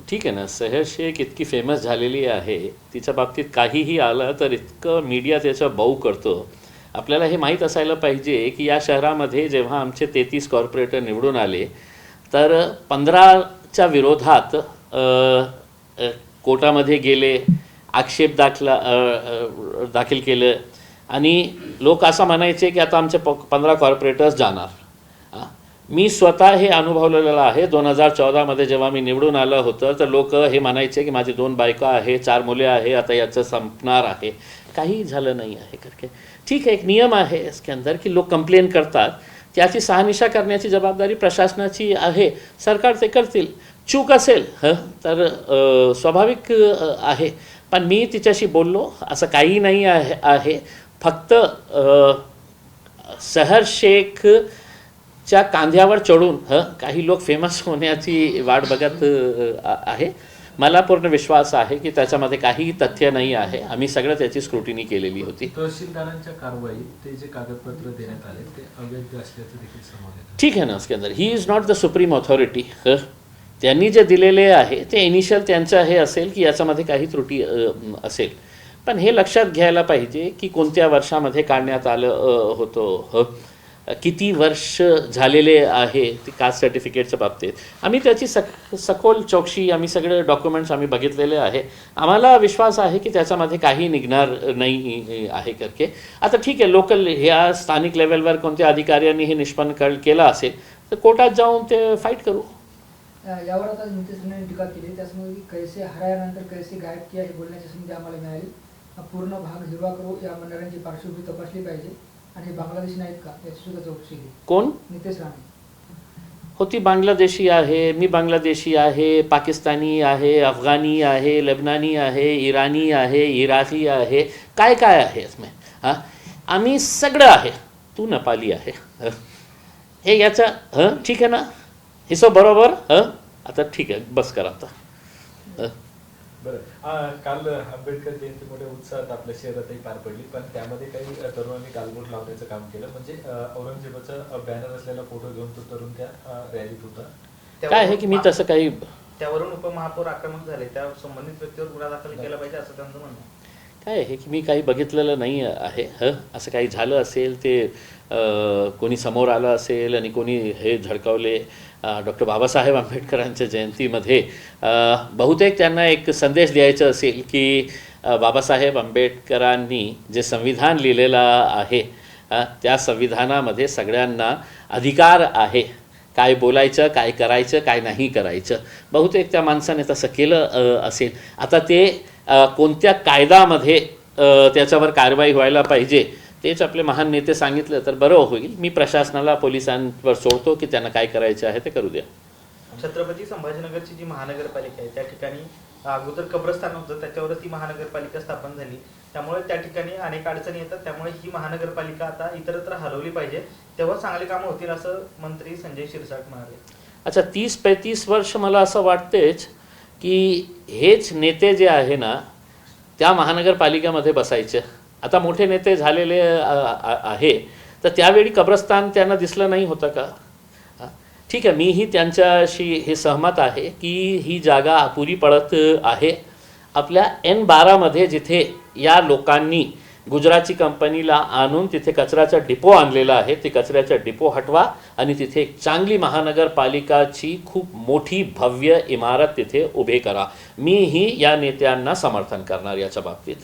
ठीक आहे ना, सहर शेख इतकी फेमस झालेली आहे, तिच्या बाबतीत काहीही आलं तर इतकं मीडिया त्याचा बाऊ करतो. आपल्याला हे माहीत असायला पाहिजे की या शहरामध्ये जेव्हा आमचे 33 कॉर्पोरेटर निवडून आले तर 15च्या विरोधात कोर्टामध्ये गेले, आक्षेप दाखल केलं आणि लोक असं म्हणायचे की आता आमचे 15 कॉर्पोरेटर्स जाणार. मी स्वतः हे अनुभवलेलं आहे. 2014मध्ये जेव्हा मी निवडून आलं होतं तर लोक हे म्हणायचे की माझी 2 बायका आहे, 4 मुले आहे, आता याचं संपणार आहे. काही झालं नाही आहे करके. ठीक आहे, एक नियम आहे इसके अंदर की लोक कंप्लेन करतात, त्याची शहानिशा करण्याची जबाबदारी प्रशासनाची आहे. सरकार ते करतील. चूक असेल तर स्वाभाविक आहे. पण मी तिच्याशी बोललो, असं काही नाही आहे. फक्त सहर शेखच्या कांद्यावर चढून काही लोक फेमस होण्याची वाट बघत आहे. मला पूर्ण विश्वास आहे की त्याच्यामध्ये काही तथ्य नाही आहे. आम्ही सगळं त्याची स्क्रुटिनी केलेली होती. तहसीलदारांच्या कारवाईत ते जे कागदपत्र देण्यात आले ते अवैध असल्याचं देखील समोर येतं. ठीक आहे ना, उसके अंदर he is not the supreme authority. त्यांनी जे दिलेले आहे ते इनिशियल त्यांचं हे असेल की याच्यामध्ये काही त्रुटी असेल. पण हे लक्षात घ्यायला पाहिजे की कोणत्या वर्षामध्ये काढण्यात आलं होतं, किती वर्ष झालेले आहे ते कास्ट सर्टिफिकेटच्या बाबतीत. आम्ही त्याची सखोल चौकशी, आम्ही सगळे डॉक्युमेंट्स आम्ही बघितलेले आहे. आम्हाला विश्वास आहे की त्याच्यामध्ये काही निघणार नाही आहे करके. आता ठीक आहे, लोकल ह्या स्थानिक लेवलवर कोणत्या अधिकाऱ्यांनी हे निष्पन्न केलं असेल तर कोर्टात जाऊन ते फाईट करू. यावर आता नितेश राणेंनी टीका केली. त्यासमोर कैसे हरायानंतर कैसे गायब किया हे बोलण्याची संधी आम्हाला मिळाली. पूर्ण भाग हिरवा करू, या मंडळांची पार्श्वभूमी तपासली पाहिजे आणि बांगलादेशी नाहीत का याची सुद्धा चौकशी केली. कोण? नितेश राणे. होती बांगलादेशी आहे, मी बांगलादेशी आहे, पाकिस्तानी आहे, अफगानी आहे, लेबनानी आहे, इराणी आहे, इराकी आहे, काय काय आहे इसमें. आम्ही सगळं आहे. तू नेपाली आहे. हे याचं ठीक आहे ना, हे सो बरोबर. आता ठीक आहे, बस करा आता. बरं, काल आंबेडकर जयंती मोठ्या उत्साहात आपल्या शहरातही पार पडली, पण त्यामध्ये काही तरुणांनी गालबोट लावण्याचं काम केलं. म्हणजे औरंगजेबाचा बॅनर असलेला फोटो घेऊन तो तरुण त्या रॅलीत होता. काय आहे की मी तसं काही, त्यावरून उपमहापौर आक्रमक झाले, त्या संबंधित व्यक्तीवर गुन्हा दाखल केला पाहिजे असं त्यांचं म्हणणं आहे. काय आहे की मी काही बघितलेलं नाही आहे. असं काही झालं असेल ते कोणी समोर आलं असेल आणि कोणी हे झळकावले. डॉक्टर बाबासाहेब आंबेडकरांच्या जयंतीमध्ये बहुतेक त्यांना एक संदेश द्यायचा असेल की बाबासाहेब आंबेडकरांनी जे संविधान लिहिलेलं आहे त्या संविधानामध्ये सगळ्यांना अधिकार आहे, काय बोलायचं, काय करायचं, काय नाही करायचं. बहुतेक त्या माणसाने तसं केलं असेल. आता ते कोणत्या कायद्यामध्ये त्याच्यावर कारवाई व्हायला पाहिजे तेच आपले महान नेते सांगितलं तर बरं होईल. मी प्रशासनाला, पोलिसांवर सोडतो की त्यांना काय करायचं आहे ते करू द्या. छत्रपती संभाजीनगरची जी महानगरपालिका आहे त्या ठिकाणी अगोदर कब्रस्तान होतं, त्याच्यावरच ती महानगरपालिका स्थापन झाली. त्यामुळे त्या ठिकाणी अनेक अडचणी येतात. त्यामुळे ही महानगरपालिका आता इतरत्र हलवली पाहिजे, तेव्हा चांगले कामं होतील असं मंत्री संजय शिरसाट म्हणाले. अच्छा, 30-35 वर्ष मला असं वाटतेच की हेच नेते जे आहे ना त्या महानगरपालिकेमध्ये बसायचे. आता मोठे नेते झालेले आहे तर त्यावेळी कब्रस्तान त्यांना दिसलं नाही होतं का? ठीक आहे, मीही त्यांच्याशी हे सहमत आहे की ही जागा अपुरी पडत आहे. आपल्या N12मध्ये जिथे या लोकांनी गुजरातची कंपनीला आणून तिथे कचऱ्याचा डिपो आणलेला आहे, ते कचऱ्याचा डिपो हटवा आणि तिथे एक चांगली महानगरपालिकाची खूप मोठी भव्य इमारत तिथे उभे करा. मीही या नेत्यांना समर्थन करणार याच्या बाबतीत.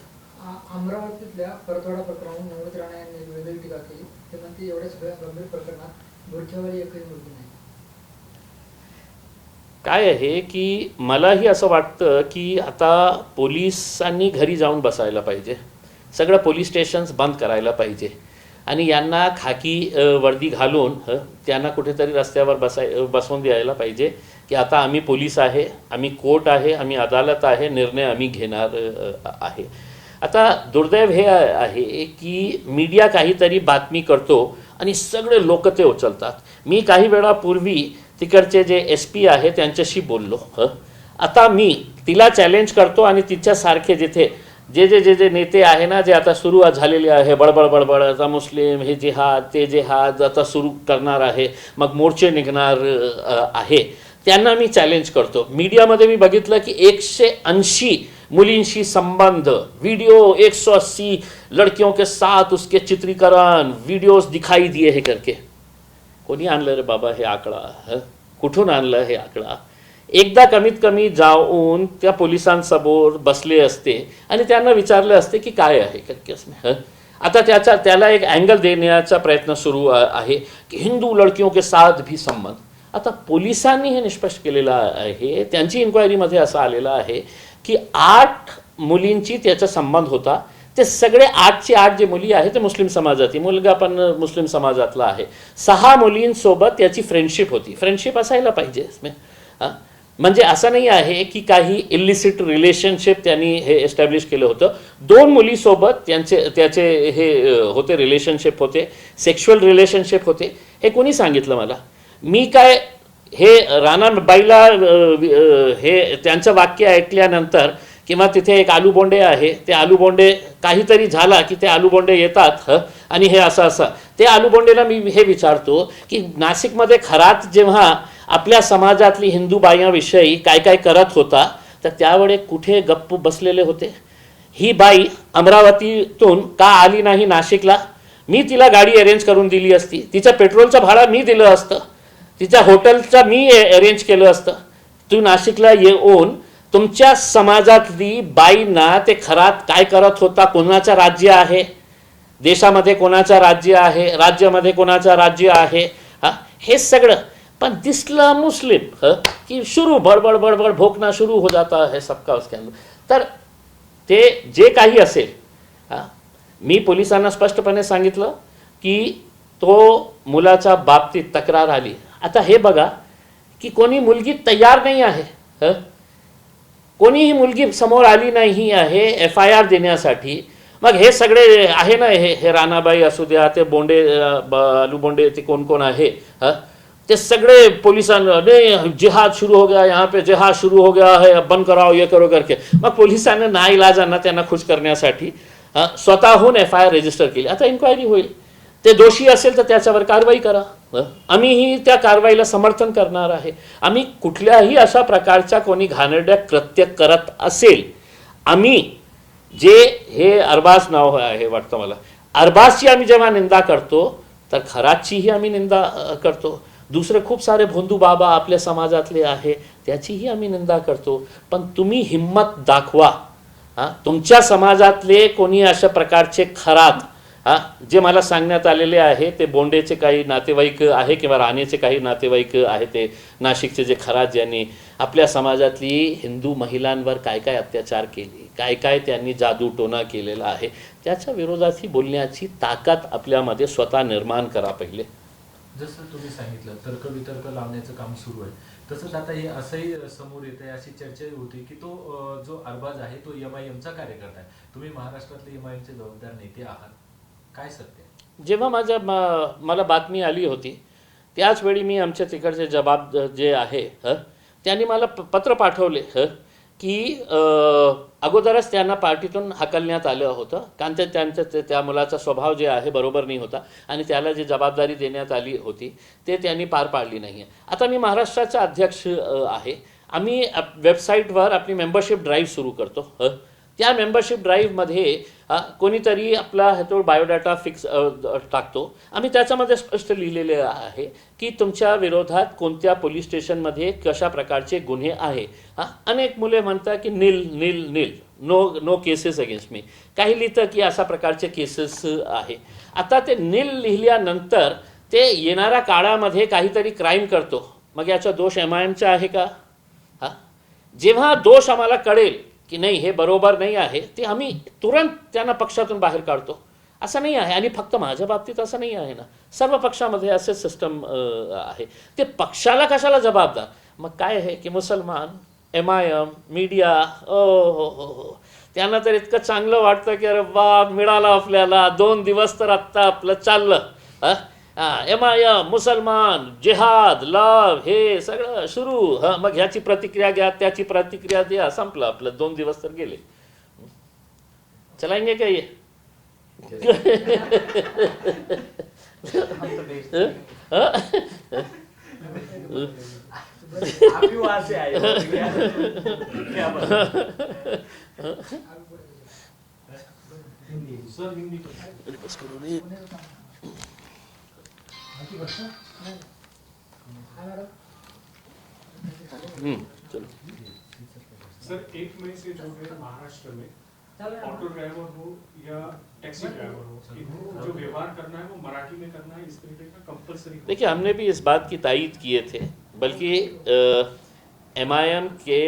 अमरावतीतल्या परतवाडा प्रकरणावरून नितेश राणे यांनी वेगळी टीका केली. ते म्हणते एवढ्या सगळ्या गंभीर प्रकरणात बुरख्यावाली एकही मुलगी नाही. काय आहे की मलाही असं वाटतं की आता पोलिसांनी घरी जाऊन बसायला पाहिजे. सगळं पोलीस स्टेशन्स बंद करायला पाहिजे आणि यांना खाकी वर्दी घालून त्यांना कुठेतरी रस्त्यावर बसवून द्यायला पाहिजे की आता आम्ही पोलीस आहे, आम्ही कोर्ट आहे, आम्ही अदालत आहे, निर्णय आम्ही घेणार आहे. आता दुर्दैव हे आहे की मीडिया काहीतरी बातमी करतो आणि सगळे लोक ते उचलतात. मी काही वेळापूर्वी तिकडचे जे SP आहे त्यांच्याशी बोललो. आता मी तिला चॅलेंज करतो आणि तिच्यासारखे जिथे जे नेते आहे ना, जे आता सुरू झालेले आहे बडबड, आता मुस्लिम हे जिहाद ते जिहाद आता सुरू करणार आहे, मग मोर्चे निघणार आहे, त्यांना मी चॅलेंज करतो. मीडियामध्ये मी बघितलं की 180 मुलींशी संबंध, व्हिडिओ 180 लड़कियों के साथ उसके चित्रीकरण, वीडियोज दिखाई दिए हे करके. कोणी आणलं रे बाबा हे आकडा? कुठून आणलं हे आकडा? एकदा कमीत कमी जाऊन त्या पोलिसांसमोर बसले असते आणि त्यांना विचारले असते की काय आहे करके असं. आता त्याला एक अँगल देण्याचा प्रयत्न सुरू आहे की हिंदू लड़कियों के साथ भी संबंध. आता पोलिसांनी हे निष्पष्ट केलेलं आहे, त्यांची इन्क्वायरीमध्ये असं आलेलं आहे की 8 मुलींची त्याचा संबंध होता. ते सगळे 8ची 8 जे मुली आहेत ते मुस्लिम समाजातील, मुलगा पण मुस्लिम समाजातला आहे. 6 मुलींसोबत त्याची फ्रेंडशिप होती. फ्रेंडशिप असायला पाहिजे. म्हणजे असं नाही आहे की काही इलिसिट रिलेशनशिप त्यांनी हे एस्टॅब्लिश केलं होतं. 2 मुलीसोबत त्याचे हे होते, रिलेशनशिप होते, सेक्शुअल रिलेशनशिप होते. हे कोणी सांगितलं मला? मी काय हे राणाबाईला हे त्यांचं वाक्य ऐकल्यानंतर, किंवा तिथे एक आलूबोंडे आहे, ते आलूबोंडे काहीतरी झाला की ते आलूबोंडे येतात आणि हे असं ते आलूबोंडेला मी हे विचारतो की नाशिकमध्ये खरात जेव्हा आपल्या समाजातली हिंदू बायांविषयी काय काय करत होता तर त्यावेळे कुठे गप्प बसलेले होते? ही बाई अमरावतीतून का आली नाही नाशिकला? मी तिला गाडी अरेंज करून दिली असती, तिचं पेट्रोलचं भाडं मी दिलं असतं, तिच्या हॉटेलचं मी अरेंज केलं असतं. तू नाशिकला येऊन तुमच्या समाजातली बाईंना ते खरात काय करत होता, कोणाचं राज्य आहे, देशामध्ये कोणाचं राज्य आहे, राज्यामध्ये कोणाचं राज्य आहे, हे सगळं. पण दिसलं मुस्लिम की शुरू बडबड बडबड भोकना शुरू हो जाता है सबका उसके अंदर. तर ते जे काही असेल, मी पोलिसांना स्पष्टपणे सांगितलं की तो मुलाच्या बाबतीत तक्रार आली. आता हे बघा की कोणी मुलगी तयार नाही आहे, कोणीही मुलगी समोर आली नाही आहे FIR देण्यासाठी. मग हे सगळे आहे ना, हे राणाबाई असू द्या, ते बोंडे आलूबोंडे, ते कोण कोण आहे, ते सगळे पोलिसांना नहीं जिहाद शुरू हो गया, यहाँ पे जिहाद शुरू हो गया है, अब बंद कराओ, ये करो करके. मग पोलिसांना नाईलाजांना त्यांना खुश करण्यासाठी स्वतःहून FIR रजिस्टर केली. आता इन्क्वायरी होईल, ते दोषी असेल तर त्याच्यावर कारवाई करा. आम्हीही त्या कारवाईला समर्थन करणार आहे. आम्ही कुठल्याही अशा प्रकारच्या कोणी घाणेरड्या कृत्य करत असेल, आम्ही जे हे अरबाज नाव आहे वाटतं मला, अरबाजची आम्ही जेव्हा निंदा करतो तर खरातचीही आम्ही निंदा करतो. दुसरे खूप सारे भोंदू बाबा आपल्या समाजातले आहे त्याचीही आम्ही निंदा करतो. पण तुम्ही हिम्मत दाखवा, तुमच्या समाजातले कोणी अशा प्रकारचे खरात जे मला सांगण्यात आलेले आहे, ते बोंडेचे काही नातेवाईक आहे किंवा राणेचे काही नातेवाईक आहे, ते नाशिकचे जे खरात, ज्यांनी आपल्या समाजातली हिंदू महिलांवर काय काय अत्याचार केले, काय काय त्यांनी जादू टोना केलेला आहे, त्याच्या विरोधात बोलण्याची ताकद आपल्यामध्ये स्वतः निर्माण करा पहिले. जसं तुम्ही सांगितलं तर्कवितर्क लावण्याचं काम सुरू आहे, तसंच आता हे असंही समोर येत आहे, अशी चर्चा होती की तो जो अरबाज आहे तो MIMचा कार्यकर्ता आहे. तुम्ही महाराष्ट्रातले MIMचे जबाबदार नेते आहात, काय सत्य? जेव्हा मला बातमी आली होती त्याच वेळी मी आमच्या तिकडचे जबाब जे आहे त्यांनी मला पत्र पाठवले की अगोदरच त्यांना पार्टीतून हकलण्यात आलं होतं, कारण त्या मुलाचा स्वभाव जे आहे बरोबर नाही होता आणि त्याला जी जबाबदारी देण्यात आली होती ते त्यांनी पार पाडली नाही आहे. आता मी महाराष्ट्राचा अध्यक्ष आहे. आम्ही वेबसाईटवर आपली मेंबरशिप ड्राईव्ह सुरू करतो. त्या मेंबरशिप ड्राईव्हमध्ये कोणीतरी आपला ह्यातो बायोडाटा फिक्स टाकतो. आम्ही त्याच्यामध्ये स्पष्ट लिहिलेले आहे की तुमच्या विरोधात कोणत्या पोलीस स्टेशनमध्ये कशा प्रकारचे गुन्हे आहे. अनेक मुले म्हणतात की नील नो केसेस अगेन्स्ट मी, काही लिहितं की अशा प्रकारचे केसेस आहे. आता ते नील लिहिल्यानंतर ते येणाऱ्या काळामध्ये काहीतरी क्राईम करतो, मग याचा दोष MIMचा आहे का? जेव्हा दोष आम्हाला कळेल की नाही हे बरोबर नाही आहे, ते आम्ही तुरंत त्यांना पक्षातून बाहेर काढतो. असं नाही आहे, आणि फक्त माझ्या बाबतीत असं नाही आहे ना, सर्व पक्षामध्ये असे सिस्टम आहे. ते पक्षाला कशाला जबाबदार? मग काय आहे की मुसलमान, MIM, मीडिया, हो त्यांना तर इतकं चांगलं वाटतं की अरे वा मिळालं आपल्याला, 2 दिवस तर आत्ता आपलं चाललं, MIM, मुसलमान, जिहाद, लव, हे सगळं सुरू. मग ह्याची प्रतिक्रिया घ्या, त्याची प्रतिक्रिया द्या, संपलं आपलं. 2 दिवस तर गेले. चलाएंगे क्या ये? आप ही वहां से आए हो, क्या बात है? सर हिंदी बस करो रे। चलो। सर 1 मई से जो है महाराष्ट्र में ऑटो ड्राइवर हो या टैक्सी ड्राइवर हो, इनको जो व्यवहार करना है वो मराठी में करना है, इस तरीके का कंपलसरी। देखिए, हमने भी इस बात की तायीद किए थे, बल्कि MIM के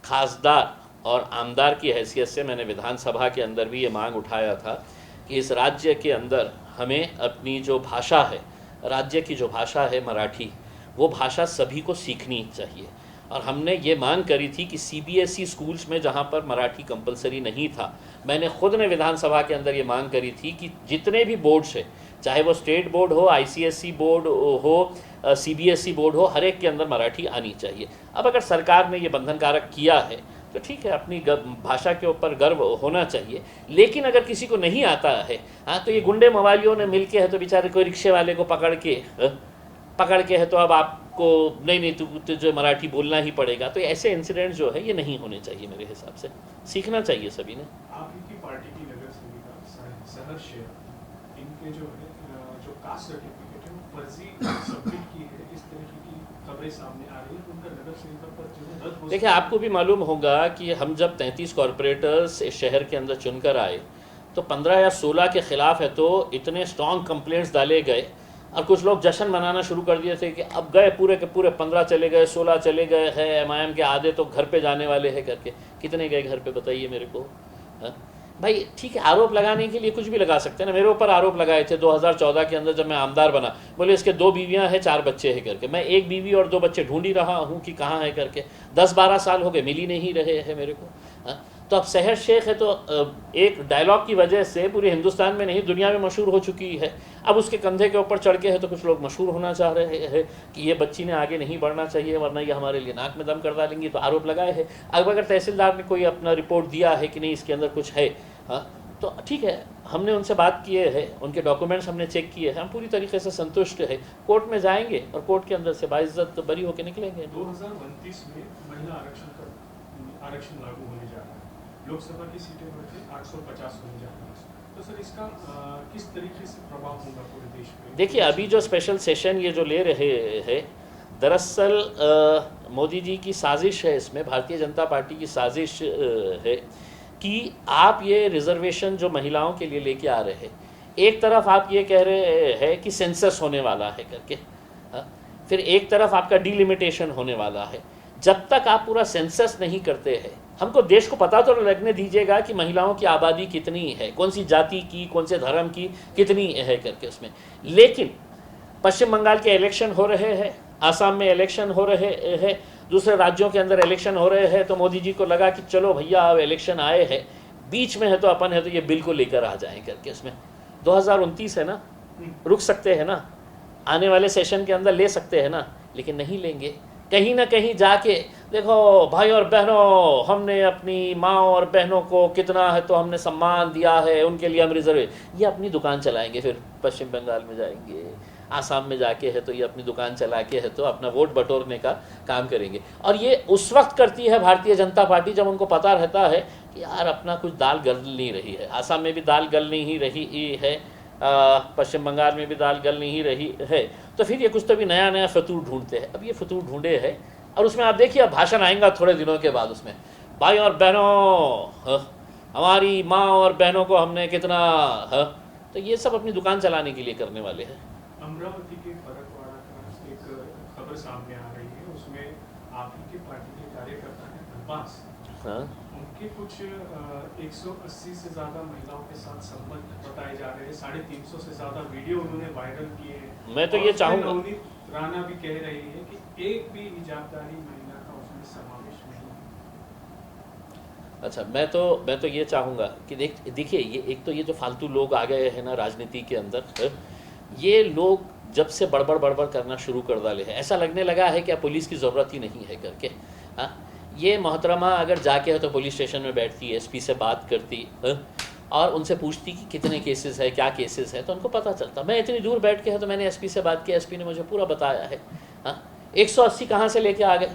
खासदार और आमदार की हैसियत से मैंने विधानसभा के अंदर भी ये मांग उठाया था कि इस राज्य के अंदर हमें अपनी जो भाषा है, राज्य की जो भाषा है मराठी, वो भाषा सभी को सीखनी चाहिए। और हमने ये मांग करी थी कि CBSE स्कूल्स में जहाँ पर मराठी कंपलसरी नहीं था, मैंने खुद ने विधानसभा के अंदर ये मांग करी थी कि जितने भी बोर्ड्स हैं, चाहे वो स्टेट बोर्ड हो, ICSE बोर्ड हो, CBSE बोर्ड हो, हर एक के अंदर मराठी आनी चाहिए। अब अगर सरकार ने ये बंधनकारक किया है तो ठीक है, अपनी भाषा के ऊपर गर्व होना चाहिए। लेकिन अगर किसी को नहीं आता है, हाँ, तो ये गुंडे मवालियों ने मिल के है तो बेचारे कोई रिक्शे वाले को पकड़ के है तो अब आपको नहीं तो जो मराठी बोलना ही पड़ेगा। तो ऐसे इंसिडेंट जो है ये नहीं होने चाहिए, मेरे हिसाब से सीखना चाहिए सभी ने। आप इनकी पार्टी की नगर सेविका सहर्ष शेयर, इनके जो है जो कास्ट सर्टिफिकेट है वो फर्जी सबमिट की है, इस तरीके की खबरें सामने आ रही है। उनका नगर सेविका पर जो है रद्द हो। देखिए, आपको भी मालूम होगा कि हम जब 33 कॉरपोरेटर्स इस शहर के अंदर चुनकर आए तो 15 या 16 के ख़िलाफ़ है तो इतने स्ट्रॉन्ग कंप्लेंट्स डाले गए और कुछ लोग जश्न मनाना शुरू कर दिए थे कि अब गए पूरे के पूरे 15 चले गए, 16 चले गए हैं, MIM के आधे तो घर पे जाने वाले हैं करके। कितने गए घर पे बताइए मेरे को? हाँ भाई, ठीक है, आरोप लगाने के लिए कुछ भी लगा सकते हैं ना। मेरे ऊपर आरोप लगाए थे 2014 के अंदर जब मैं आमदार बना, बोले इसके 2 बीवियां हैं 4 बच्चे हैं करके। मैं 1 बीवी और 2 बच्चे ढूंढ ही रहा हूँ कि कहाँ है करके। 10-12 साल हो गए, मिल ही नहीं रहे हैं मेरे को। हाँ, तो अब सहर शेख है तो एक डायलॉग की वजह से पूरे हिंदुस्तान में नहीं दुनिया में मशहूर हो चुकी है। अब उसके कंधे के ऊपर चढ़ के है तो कुछ लोग मशहूर होना चाह रहे हैं कि ये बच्ची ने आगे नहीं बढ़ना चाहिए वरना ये हमारे लिए नाक में दम कर डालेंगी, तो आरोप लगाए हैं। अब अगर तहसीलदार ने कोई अपना रिपोर्ट दिया है कि नहीं इसके अंदर कुछ है, हाँ, तो ठीक है, हमने उनसे बात किए हैं, उनके डॉक्यूमेंट्स हमने चेक किए हैं, हम पूरी तरीके से संतुष्ट है। कोर्ट में जाएंगे और कोर्ट के अंदर से बाइज्जत बरी होकर निकलेंगे। 2029 में महिला आरक्षण लागू होने जा रहा है, लोकसभा की सीटें बढ़कर 850 होने जा रही है। तो सर इसका किस तरीके से प्रभाव होगा पूरे देश में? देखिए, अभी जो स्पेशल सेशन ये जो ले रहे हैं, दरअसल मोदी जी की साजिश है, इसमें भारतीय जनता पार्टी की साजिश है कि आप ये रिजर्वेशन जो महिलाओं के लिए लेके आ रहे हैं, एक तरफ आप ये कह रहे हैं कि सेंसस होने वाला है करके, हाँ, फिर एक तरफ आपका डिलिमिटेशन होने वाला है। जब तक आप पूरा सेंसस नहीं करते हैं, हमको देश को पता तो लगने दीजिएगा कि महिलाओं की आबादी कितनी है, कौन सी जाति की, कौन से धर्म की कितनी है करके उसमें। लेकिन पश्चिम बंगाल के इलेक्शन हो रहे हैं, आसाम में इलेक्शन हो रहे हैं, दूसरे राज्यों के अंदर इलेक्शन हो रहे हैं, तो मोदी जी को लगा कि चलो भैया अब इलेक्शन आए हैं, बीच में है तो अपन है तो ये बिल को लेकर आ जाएं करके। उसमें 2029 है ना, रुक सकते हैं ना, आने वाले सेशन के अंदर ले सकते हैं ना, लेकिन नहीं लेंगे। कहीं ना कहीं जाके देखो भाई और बहनों, हमने अपनी माँ और बहनों को कितना है तो हमने सम्मान दिया है, उनके लिए हम रिजर्व, ये अपनी दुकान चलाएंगे। फिर पश्चिम बंगाल में जाएंगे, आसाम में जाके है तो ये अपनी दुकान चला के है तो अपना वोट बटोरने का काम करेंगे। और ये उस वक्त करती है भारतीय जनता पार्टी जब उनको पता रहता है कि यार अपना कुछ दाल गल नहीं रही है। आसाम में भी दाल गल नहीं रही है, पश्चिम बंगाल में भी दाल गल नहीं रही है, तो फिर ये कुछ तो भी नया नया फतूर ढूंढते हैं। अब ये फतूर ढूंढे हैं और उसमें आप देखिए अब भाषण आएगा थोड़े दिनों के बाद, उसमें भाई और बहनों, हमारी माँ और बहनों को हमने कितना, तो ये सब अपनी दुकान चलाने के लिए करने वाले हैं। अमरावती के फरकवाड़ा का एक खबर सामने आ रही है, उसमें आप ही के पार्टी के कार्यकर्ता हैं अब्बास, हाँ, उनके कुछ 180 से ज़्यादा महिलाओं के साथ संबंध बताए जा रहे हैं, 350 से ज़्यादा वीडियो उन्होंने वायरल किए हैं। मैं तो ये चाहूँगा, नवनीत राणा भी कह रही है कि एक भी हिजाबदारी महिला का उसमें समावेश नहीं है। अच्छा, मैं तो ये चाहूँगा कि देखिए ये एक तो ये जो फालतू लोग आ गए हैं ना राजनीति के अंदर, ये लोग जब से बड़बड़ करना शुरू कर डाले हैं, ऐसा लगने लगा है कि अब पुलिस की ज़रूरत ही नहीं है करके। हाँ, ये मोहतरमा अगर जाके है तो पुलिस स्टेशन में बैठती है, एसपी से बात करती है और उनसे पूछती कि कितने केसेस है, क्या केसेस है, तो उनको पता चलता। मैं इतनी दूर बैठ के है तो मैंने एसपी से बात की, एसपी ने मुझे पूरा बताया है। हाँ, 180 कहाँ से लेके आ गए?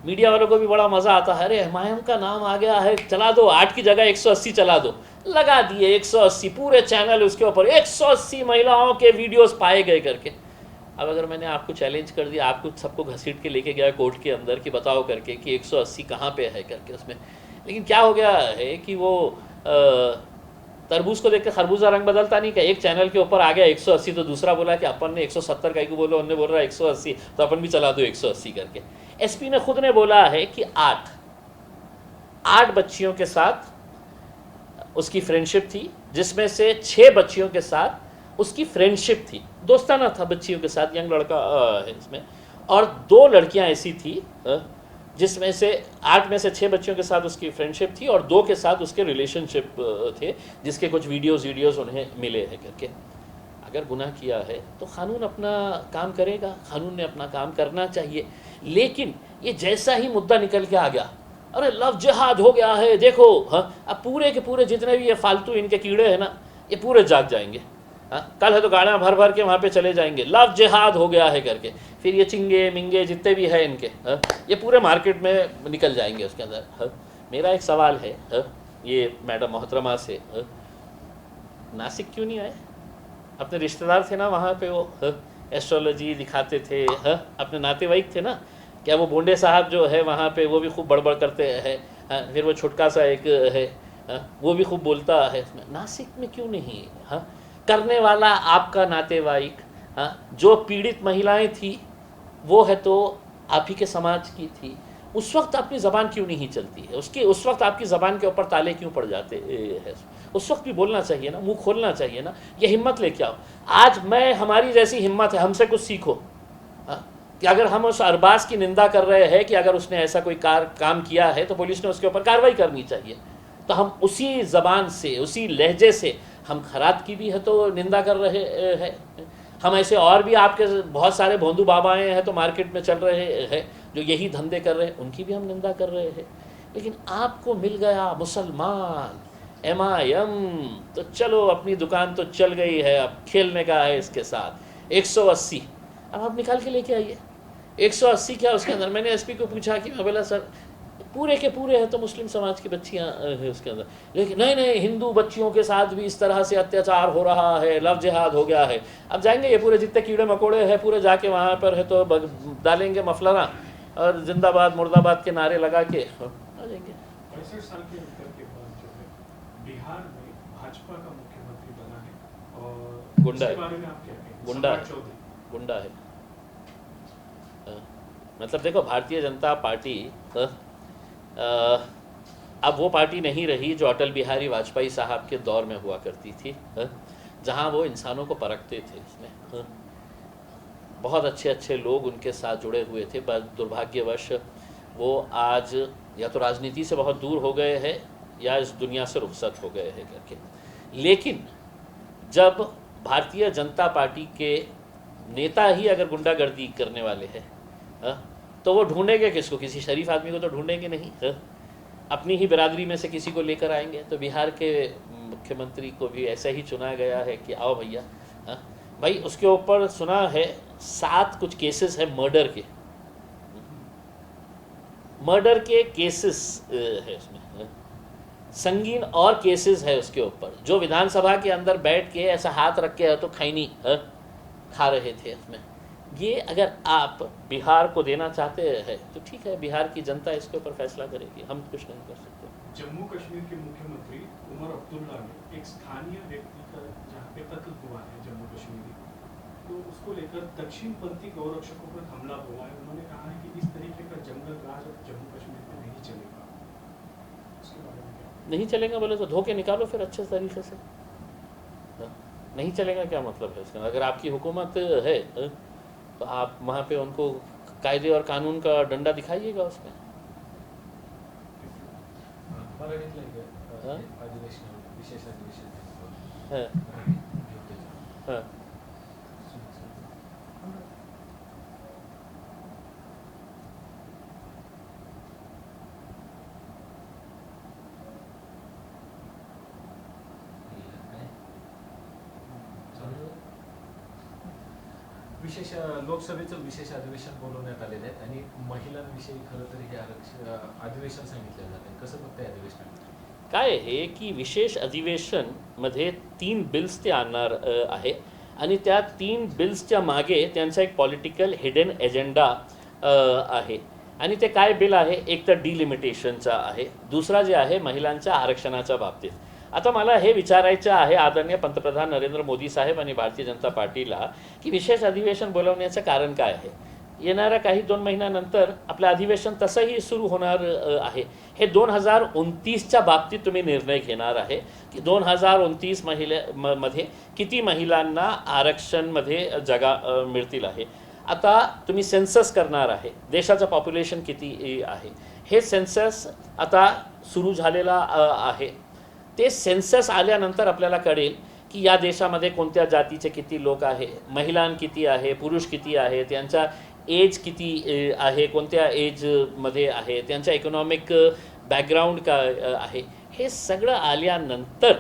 मीडिया वालों को भी बड़ा मज़ा आता है, अरे एमआईएम का नाम आ गया है, चला दो, 8 की जगह 180 चला दो, लगा दिए 180, पूरे चैनल उसके ऊपर 180 महिलाओं के वीडियोस पाए गए करके। अब अगर मैंने आपको चैलेंज कर दिया, आपको सबको घसीट के लेके गया कोर्ट के अंदर कि बताओ करके कि 180 कहाँ पे है करके उसमें, लेकिन क्या हो गया है कि वो तरबूज को देख के खरबूजा रंग बदलता नहीं, क्या एक चैनल के ऊपर आ गया 180 तो दूसरा बोला कि अपन ने 170 का को बोलो, उनने बोल रहा है 180 तो अपन भी चला दो 180 करके। एसपी ने खुद ने बोला है कि 8 बच्चियों के साथ उसकी फ्रेंडशिप थी, जिसमें से 6 बच्चियों के साथ उसकी फ्रेंडशिप थी, दोस्ताना था बच्चियों के साथ, यंग लड़का है इसमें, और 2 लड़कियां ऐसी थी जिसमें से 8 में से 6 बच्चियों के साथ उसकी फ्रेंडशिप थी और 2 के साथ उसके रिलेशनशिप थे, जिसके कुछ वीडियोस उन्हें मिले हैं करके। अगर गुनाह किया है तो कानून अपना काम करेगा, कानून ने अपना काम करना चाहिए। लेकिन ये जैसा ही मुद्दा निकल के आ गया, अरे लव जिहाद हो गया है, देखो हाँ, अब पूरे के पूरे जितने भी ये फालतू इनके कीड़े हैं ना, ये पूरे जाग जाएंगे। हाँ, कल है तो गाड़ियाँ भर भर के वहाँ पे चले जाएंगे, लव जिहाद हो गया है करके। फिर ये चिंगे मिंगे जितने भी है इनके, हाँ, ये पूरे मार्केट में निकल जाएंगे उसके अंदर। हाँ, मेरा एक सवाल है ये मैडम मोहतरमा से, नासिक क्यों नहीं आए? अपने रिश्तेदार थे ना वहाँ पे, वो एस्ट्रोलॉजी दिखाते थे, अपने नातेवाईक थे ना, क्या वो बोंडे साहब जो है वहाँ पे वो भी खूब बड़बड़ करते हैं। फिर वो छुटका सा एक है, वो भी खूब बोलता है। नासिक में क्यों नहीं? हाँ, करने वाला आपका नातेवाईक, हाँ, जो पीड़ित महिलाएं थी वो है तो आप ही के समाज की थी, उस वक्त अपनी ज़बान क्यों नहीं चलती है? उसकी उस वक्त आपकी ज़बान के ऊपर ताले क्यों पड़ जाते हैं? उस वक्त भी बोलना चाहिए ना, मुंह खोलना चाहिए ना, ये हिम्मत लेके आओ। आज मैं, हमारी जैसी हिम्मत है, हमसे कुछ सीखो। हाँ, कि अगर हम उस अरबाज की निंदा कर रहे हैं कि अगर उसने ऐसा कोई काम किया है तो पुलिस ने उसके ऊपर कार्रवाई करनी चाहिए, तो हम उसी ज़बान से, उसी लहजे से हम खरात की भी है तो निंदा कर रहे हैं। हम ऐसे और भी आपके बहुत सारे भोंदू बाबाएँ हैं तो मार्केट में चल रहे हैं जो यही धंधे कर रहे हैं, उनकी भी हम निंदा कर रहे हैं। लेकिन आपको मिल गया मुसलमान एमआईएम, तो चलो अपनी दुकान तो चल गई है, अब खेलने का है इसके साथ। 180 अब आप निकाल के लेके आइए। 180 क्या उसके अंदर? मैंने एसपी को पूछा कि मैं बोला सर पूरे के पूरे हैं तो मुस्लिम समाज की बच्चियां हैं उसके अंदर, लेकिन नहीं हिंदू बच्चियों के साथ भी इस तरह से अत्याचार हो रहा है, लव जिहाद हो गया है। अब जाएंगे ये पूरे जितने कीड़े मकोड़े हैं पूरे जाके वहाँ पर है तो डालेंगे मफलरा और जिंदाबाद मुर्दाबाद के नारे लगा के आ जाएंगे। 65 साल के अंतर के बाद जो है बिहार में भाजपा का मुख्यमंत्री बना है और गुंडा इसके है, बारे में आप क्या कहेंगे? गुंडा है, सम्राट चौधरी गुंडा है। मतलब देखो, भारतीय जनता पार्टी अब वो पार्टी नहीं रही जो अटल बिहारी वाजपेयी साहब के दौर में हुआ करती थी, जहाँ वो इंसानों को परखते थे। इसमें बहुत अच्छे अच्छे लोग उनके साथ जुड़े हुए थे, बस दुर्भाग्यवश वो आज या तो राजनीति से बहुत दूर हो गए हैं या इस दुनिया से रुखसत हो गए हैं करके। लेकिन जब भारतीय जनता पार्टी के नेता ही अगर गुंडागर्दी करने वाले हैं, तो वो ढूंढेंगे किसको? किसी शरीफ आदमी को तो ढूंढेंगे नहीं, अपनी ही बिरादरी में से किसी को लेकर आएंगे। तो बिहार के मुख्यमंत्री को भी ऐसा ही चुना गया है कि आओ भैया। भाई उसके ऊपर सुना है 7 कुछ केसेस है मर्डर के केसेस है उसमें, संगीन और केसेस है उसके ऊपर, जो विधानसभा के अंदर बैठ के ऐसा हाथ रख के तो खैनी खा रहे थे उसमें। ये अगर आप बिहार को देना चाहते हैं तो ठीक है, बिहार की जनता इसके ऊपर फैसला करेगी, हम कुछ नहीं कर सकते। जम्मू कश्मीर के मुख्यमंत्री उमर अब्दुल्ला ने एक स्थानीय व्यक्ति का जहाँ पे कत्ल हुआ है जम्मू कश्मीर, तो उसको लेकर दक्षिणपंथी गौरक्षकों पर हमला बोला है। उन्होंने कहा है कि इस तरीके का जंगल राज अब जम्मू कश्मीर में नहीं चलेगा। उसके बारे में क्या? नहीं चलेगा बोले तो धोके निकालो फिर अच्छे तरीके से। नहीं चलेगा क्या मतलब है इसका? अगर आपकी हुकूमत है तो आप वहाँ पे उनको कायदे और कानून का डंडा दिखाइएगा उसमें। मराठीतलं हां? अधिवेशन विशेष अधिवेशन हां हां विशेष लोकसभेचं विशेष अधिवेशन बोलवण्यात आलेलं आहे आणि महिलांविषयी खरं तर हे अधिवेशन सांगितलं जात आहे. कसं बघताय अधिवेशन? काय आहे की विशेष अधिवेशनमध्ये 3 बिल्स ते आणणार आहे आणि त्या 3 बिल्सच्या मागे त्यांचा एक पॉलिटिकल हिडन एजेंडा आहे. आणि ते काय बिल आहे? एक तर डिलिमिटेशनचा आहे, दुसरा जे आहे महिलांच्या आरक्षणाच्या बाबतीत. आता मला हे विचारायचं आहे आदरणीय पंतप्रधान नरेंद्र मोदी साहेब आणि भारतीय जनता पार्टीला की विशेष अधिवेशन बोलवण्याचं कारण काय आहे? येणाऱ्या काही 2 महिन्यानंतर आपलं अधिवेशन तसंही सुरू होणार आहे. हे 2029च्या बाबतीत तुम्ही निर्णय घेणार आहे की 2029 मध्ये किती महिलांना आरक्षणमध्ये जागा मिळतील आहे. आता तुम्ही सेन्सस करणार आहे, देशाचं पॉप्युलेशन किती आहे हे सेन्सस आता सुरू झालेला आहे. ते सेन्सस आल्यानंतर आपल्याला कळेल की या देशामध्ये कोणत्या जातीचे किती लोक आहे, महिला किती आहे, पुरुष किती आहे, त्यांचा एज किती आहे, कोणत्या एजमध्ये आहे, त्यांचा इकॉनॉमिक बॅकग्राऊंड काय आहे. हे सगळं आल्यानंतर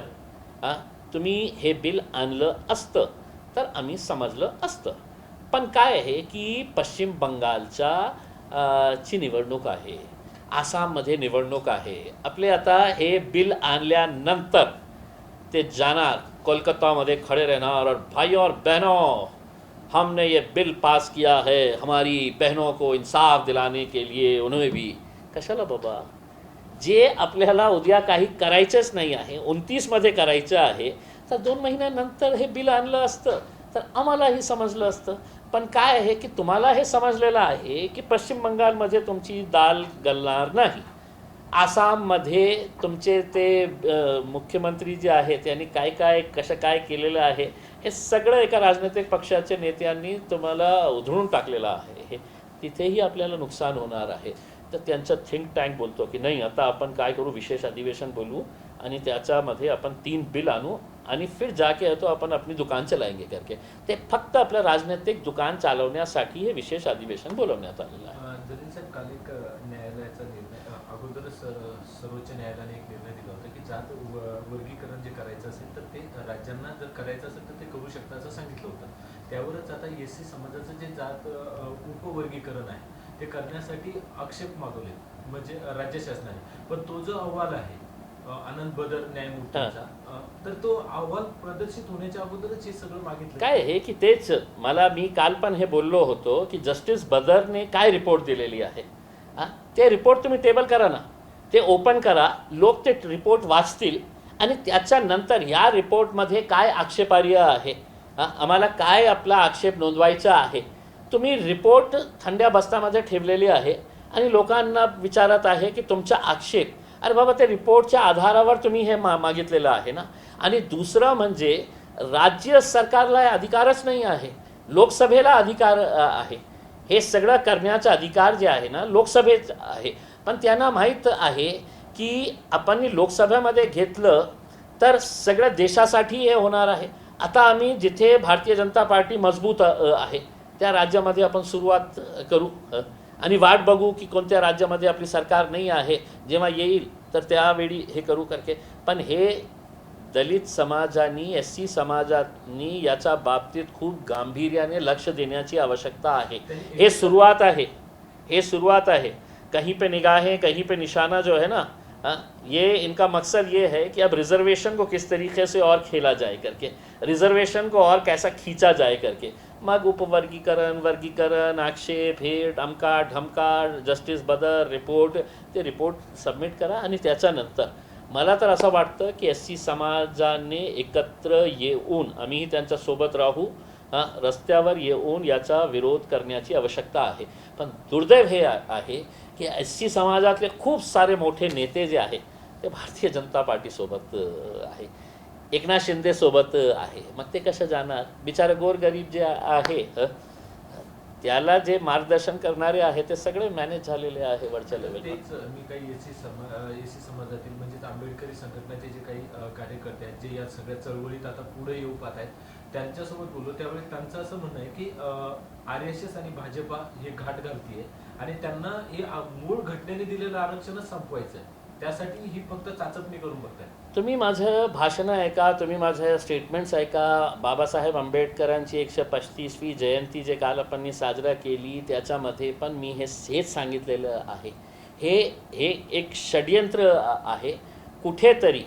तुम्ही हे बिल आणलं असतं तर आम्ही समजलं असतं. पण काय आहे की पश्चिम बंगालच्या ची निवडणूक आहे, आसाममध्ये निवडणूक आहे. आपले आता हे बिल आणल्यानंतर ते जाणार कोलकातामध्ये खडे रहणार और भाई और बहनों हमने ये बिल पास किया है हमारी बहनों को इंसाफ दिलाने के लिए. उन्होंने भी कशाला बाबा, जे आपल्याला उद्या काही करायचंच नाही आहे, 29मध्ये करायचं आहे, तर 2 महिन्यानंतर हे बिल आणलं असतं तर आम्हालाही समजलं असतं. पण काय आहे की तुम्हाला हे समजलेलं आहे की पश्चिम बंगालमध्ये तुमची दाल गलणार नाही, आसाममध्ये तुमचे ते मुख्यमंत्री जे आहेत त्यांनी काय कसं काय केलेलं आहे हे सगळं एका राजनैतिक पक्षाच्या नेत्यांनी तुम्हाला उधळून टाकलेलं आहे. तिथेही आपल्याला नुकसान होणार आहे. तर त्यांचा थिंक टँक बोलतो की नाही, आता आपण काय करू, विशेष अधिवेशन बोलवू आणि त्याच्यामध्ये आपण 3 बिल आणू आणि फिर जाके तो आपण आपली दुकान चलाएंगे करके. ते फक्त आपलं राजनैतिक दुकान चालवण्यासाठी हे विशेष अधिवेशन बोलवण्यात आलेलं आहे. जलील साहेब, काल एक न्यायालयाचा निर्णय अगोदरच सर्वोच्च न्यायालयाने एक निर्णय दिला होता की जात वर्गीकरण जे करायचं असेल तर ते राज्यांना जर करायचं असेल तर ते करू शकतात असं सांगितलं होतं. त्यावरच आता एससी समाजाचं जे जात उपवर्गीकरण आहे ते करण्यासाठी आक्षेप मागवले म्हणजे राज्य शासनाने. पण तो जो अहवाल आहे आनंद बदर न्यायमूर्तीचा, तर तो अहवाल प्रदर्शित होण्याच्या अगोदरच हे सगळं मागितलं. काय आहे की तेच मी काल पण हे बोललो होतो की जस्टिस बदरने काय रिपोर्ट दिलेली आहे, ते रिपोर्ट तुम्ही टेबल करा ना, ते ओपन करा, लोक ते रिपोर्ट वाचतील आणि त्याच्यानंतर या रिपोर्टमध्ये काय आक्षेपार्ह आहे, आम्हाला काय आपला आक्षेप नोंदवायचा आहे. तुम्ही रिपोर्ट थंड्या बस्तामध्ये ठेवलेली आहे आणि लोकांना विचारत आहे की तुमचा आक्षेप, अरे बाबा ते रिपोर्टच्या आधारावर तुम्ही हे मागितलेलं आहे ना. आणि दुसरं म्हणजे राज्य सरकारला अधिकारच नाही आहे, लोकसभेला अधिकार आहे. हे सगळं करण्याचा अधिकार जे आहे ना लोकसभेत आहे. पण त्यांना माहीत आहे की आपण लोकसभेमध्ये घेतलं तर सगळ्या देशासाठी हे होणार आहे. आता आम्ही जिथे भारतीय जनता पार्टी मजबूत आहे त्या राज्यामध्ये आपण सुरुवात करू आणि वाट बघू की कोणत्या राज्यामध्ये आपली सरकार नाही आहे, जेव्हा येईल तर त्यावेळी हे करू करके. पण हे दलित समाजानी, एससी समाजानी याच्या बाबतीत खूप गांभीर्याने लक्ष देण्याची आवश्यकता आहे. हे सुरुवात आहे, हे सुरुवात आहे. कहीं पे निगाहें कहीं पे निशाना जो है ना, ये इनका मकसद ये है कि अब रिजर्वेशन को किस तरीके से और खेला जाए करके, रिजर्वेशन को और कैसा खींचा जाए करके. मग उपवर्गीकरण, वर्गीकरण, आक्षेप, हे अमका ढमका, जस्टिस बदर रिपोर्ट, ते रिपोर्ट सबमिट करा आणि त्याच्यानंतर मला तर असं वाटतं की एससी समाजाने एकत्र येऊन आम्हीही त्यांच्यासोबत राहू, रस्त्यावर येऊन याचा विरोध करण्याची आवश्यकता आहे. पण दुर्दैव हे आहे की एससी समाजातले खूप सारे मोठे नेते जे आहे ते भारतीय जनता पार्टीसोबत आहे, एकनाथ शिंदे सोबत आहे. मग ते कसं जाणार? बिचारे गोरगरीब जे आहे त्याला जे मार्गदर्शन करणारे आहे ते सगळे मॅनेज झालेले आहे वरच्या लेवलवर. तेच मी काही एससी समाजातील म्हणजेच आंबेडकरी संघटनेचे जे काही कार्यकर्ते आहेत जे या सगळ्या चळवळीत आता पुढे येऊ पाहत आहेत त्यांच्यासोबत बोललो त्यावेळी त्यांचं असं म्हणणं आहे की RSS आणि भाजपा हे घाट घालतीये आणि त्यांना हे मूळ घटनेने दिलेलं आरक्षणच संपवायचं आहे. त्यासाठी ही फक्त चाचपणी करून बघताय. तुम्ही माझं भाषणं ऐका, तुम्ही माझ्या स्टेटमेंट्स ऐका. बाबासाहेब आंबेडकरांची 135वी जयंती जे काल आपण साजरा केली त्याच्यामध्ये पण मी हेच सांगितलेलं आहे. हे एक षड्यंत्र आहे कुठेतरी.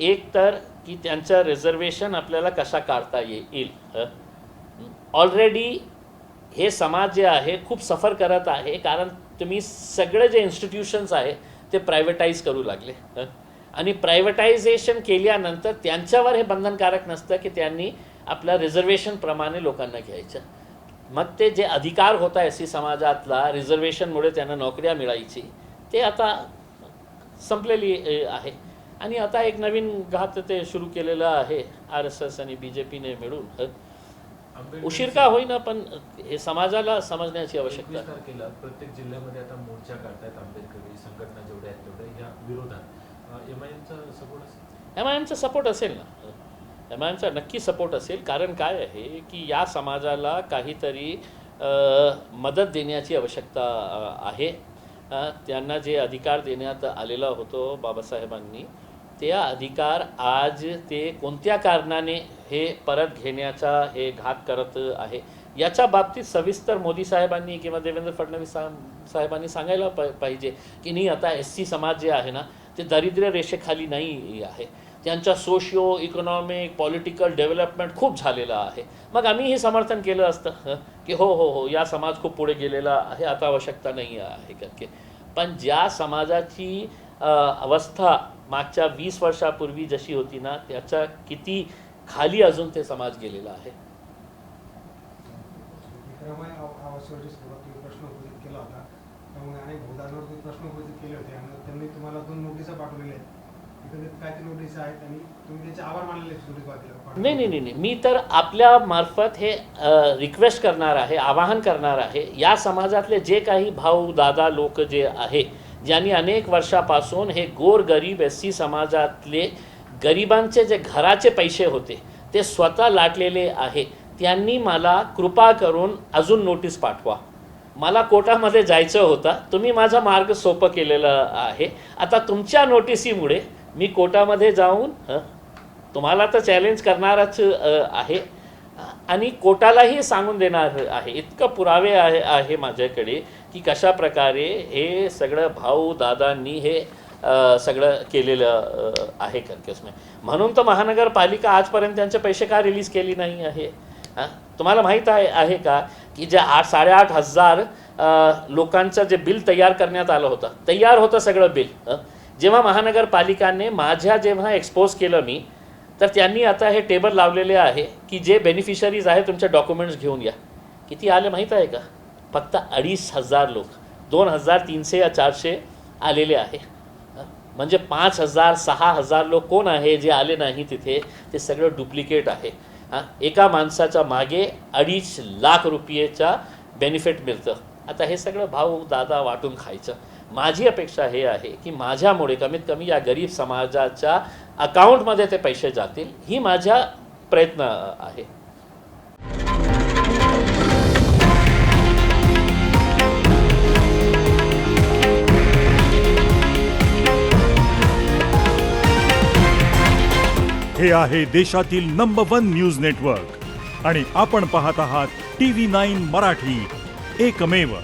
एक तर की त्यांचं रिझर्वेशन आपल्याला कशा काढता येईल. ऑलरेडी हे समाज जे आहे खूप सफर करत आहे, कारण तुम्ही सगळे जे इन्स्टिट्यूशन्स आहे ते प्रायव्हेटाईज करू लागले. आणि प्रायव्हेटायझेशन केल्यानंतर त्यांच्यावर हे बंधनकारक नसतं की त्यांनी आपल्या रिझर्वेशनप्रमाणे लोकांना घ्यायचं. मग ते जे अधिकार होता SC समाजातला रिझर्वेशनमुळे त्यांना नोकऱ्या मिळायची ते आता संपलेली आहे. आणि आता एक नवीन घात ते सुरू केलेलं आहे RSS आणि BJPने मिळून. उशीर का होईना पण हे समाजाला समजण्याची आवश्यकता 21 तारखेला प्रत्येक जिल्ह्यामध्ये आता मोर्चा काढतायत आंबेडकरी संघटना जेवढ्या आहेत तेवढ्या या विरोधात. MIMचा सपोर्ट असेल? MIMचा सपोर्ट असेल ना. MIMचा नक्की सपोर्ट असेल. कारण काय आहे की या समाजाला काहीतरी मदत देण्याची आवश्यकता आहे. त्यांना जे अधिकार देण्यात आलेला होतो बाबासाहेबांनी ते अधिकार आज ते कोणत्या कारणाने हे परत घेण्याचा हे घात करत आहे याच्या बाबतीत सविस्तर मोदी साहेबांनी किंवा देवेंद्र फडणवीस साहेबांनी सांगायला पाहिजे की नाही. आता SC समाज जे आहे ना ते दारिद्र्य रेषेखाली नाही आहे. त्यांचा सोशिओ इकॉनॉमिक पॉलिटिकल डेव्हलपमेंट खूप झालेलं आहे. मग आम्हीही समर्थन केलं असतं की हो या समाज खूप पुढे गेलेला आहे, आता आवश्यकता नाही आहे करके. पण ज्या समाजाची अवस्था मागच्या 20 वर्षापूर्वी जशी होती ना त्याच्या किती खाली अजून ते समाज गेलेला आहे. आवासावरती सुरुवातीला प्रश्न उपस्थित केला होता, त्यामुळे अनेक बहुदांवर प्रश्न उपस्थित केले होते आणि त्यांनी तुम्हाला 2 नोटिसा पाठवलेल्या आहेत. एकंदरीत काय ते नोटीस आहेत आणि तुम्ही त्याचे आभार मानलेले सुरुवातीला? नाही, मी तर आपल्या मार्फत हे रिक्वेस्ट करणार आहे, आवाहन करणार आहे. या समाजातले जे काही भाऊ दादा लोक जे आहे ज्यांनी अनेक वर्षापासून हे गोरगरीब SC समाजातले गरिबांचे जे घराचे पैसे होते ते स्वतः लाटलेले आहे, त्यांनी मला कृपा करून अजून नोटीस पाठवा. मला कोर्टामध्ये जायचं होतं, तुम्ही माझा मार्ग सोपं केलेलं आहे. आता तुमच्या नोटिसीमुळे मी कोर्टामध्ये जाऊन तुम्हाला तर चॅलेंज करणारच आहे आणि कोर्टालाही सांगून देणार आहे. इतकं पुरावे आहे माझ्याकडे की कशा प्रकारे हे सगळं भाऊ दादांनी हे सगळं केलेलं आहे करकेसने. म्हणून तर महानगरपालिका आजपर्यंत त्यांचे पैसे का रिलीज केली नाही आहे. तुम्हाला माहीत आहे का की जे 8,500 लोकांचं जे बिल तयार करण्यात आलं होतं, तयार होतं सगळं बिल. जेव्हा महानगरपालिकाने जेव्हा एक्सपोज केलं मी, तर त्यांनी आता हे टेबल लावलेले आहे की जे बेनिफिशरीज आहे तुमचे डॉक्युमेंट्स घेऊन या. किती आले माहीत आहे का? फक्त 2,500 लोक. 2,300 या 400 आलेले आहे. म्हणजे 5,000 6,000 लोक कोण आहे जे आले नाही तिथे, ते सगळं डुप्लिकेट आहे. एका माणसाच्या मागे 2.5 लाख रुपयेचा बेनिफिट मिळतं. आता हे सगळं भाऊ दादा वाटून खायचं. माझी अपेक्षा हे आहे की माझ्यामुळे कमीत कमी या गरीब समाजाच्या अकाउंटमध्ये ते पैसे जातील, ही माझा प्रयत्न आहे. हे आहे देशातील नंबर 1 न्यूज नेटवर्क आणि आपण पाहत आहात TV9 मराठी, एकमेव.